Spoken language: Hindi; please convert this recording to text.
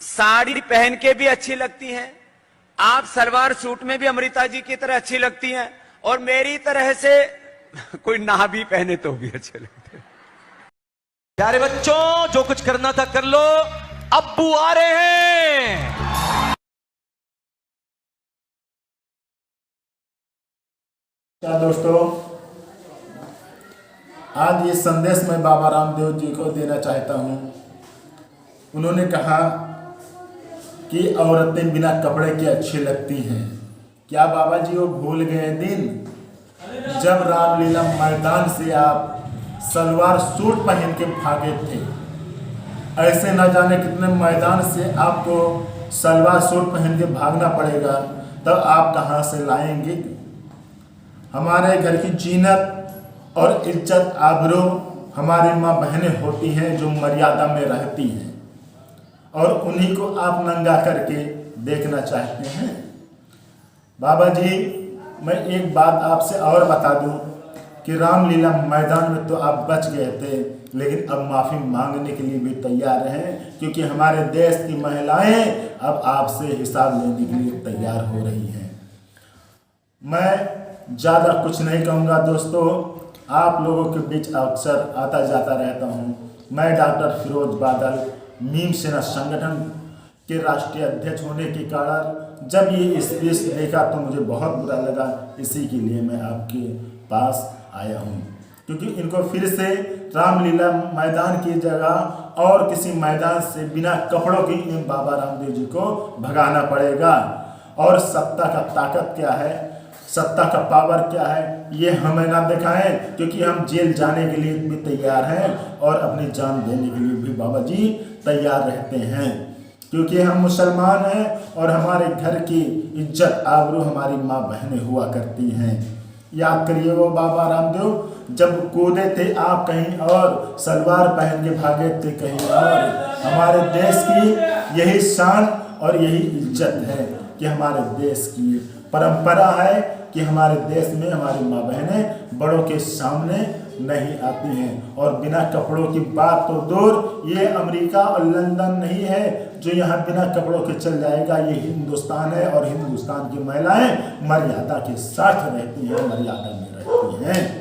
साड़ी पहन के भी अच्छी लगती हैं, आप सलवार सूट में भी अमृता जी की तरह अच्छी लगती हैं, और मेरी तरह से कोई ना भी पहने तो भी अच्छे लगते हैं। प्यारे बच्चों, जो कुछ करना था कर लो, अब्बू आ रहे हैं। क्या दोस्तों, आज ये संदेश मैं बाबा रामदेव जी को देना चाहता हूँ। उन्होंने कहा कि औरतें बिना कपड़े के अच्छी लगती हैं। क्या बाबा जी वो भूल गए दिन जब रामलीला मैदान से आप सलवार सूट पहन के भागे थे? ऐसे न जाने कितने मैदान से आपको सलवार सूट पहन के भागना पड़ेगा, तब आप कहाँ से लाएंगे? हमारे घर की जीनत और इज्जत आबरू हमारी माँ बहनें होती हैं जो मर्यादा में रहती हैं, और उन्हीं को आप नंगा करके देखना चाहते हैं। बाबा जी, मैं एक बात आपसे और बता दूं कि रामलीला मैदान में तो आप बच गए थे, लेकिन अब माफ़ी मांगने के लिए भी तैयार हैं, क्योंकि हमारे देश की महिलाएं अब आपसे हिसाब लेने के लिए तैयार हो रही हैं। मैं ज़्यादा कुछ नहीं कहूँगा दोस्तों, आप लोगों के बीच अक्सर आता जाता रहता हूँ। मैं डॉक्टर फिरोज बादल, मीम सेना संगठन के राष्ट्रीय अध्यक्ष होने के कारण जब ये स्पीच देखा तो मुझे बहुत बुरा लगा। इसी के लिए मैं आपके पास आया हूँ, क्योंकि इनको फिर से रामलीला मैदान की जगह और किसी मैदान से बिना कपड़ों की बाबा रामदेव जी को भगाना पड़ेगा। और सत्ता का ताकत क्या है, सत्ता का पावर क्या है, ये हमें ना दिखाएं, क्योंकि हम जेल जाने के लिए भी तैयार हैं और अपनी जान देने के लिए भी बाबा जी तैयार रहते हैं, क्योंकि हम मुसलमान हैं और हमारे घर की इज्जत आबरू हमारी माँ बहनें हुआ करती हैं। याद करिए वो बाबा रामदेव जब कूदे थे आप कहीं और, सलवार पहन के भागे थे कहीं और। हमारे देश की यही शान और यही इज्जत है कि हमारे देश की परंपरा है कि हमारे देश में हमारी माँ बहनें बड़ों के सामने नहीं आती हैं। और बिना कपड़ों की बात तो दूर, ये अमेरिका और लंदन नहीं है जो यहाँ बिना कपड़ों के चल जाएगा। ये हिंदुस्तान है और हिंदुस्तान की महिलाएं मर्यादा के साथ रहती हैं, मर्यादा में रहती हैं।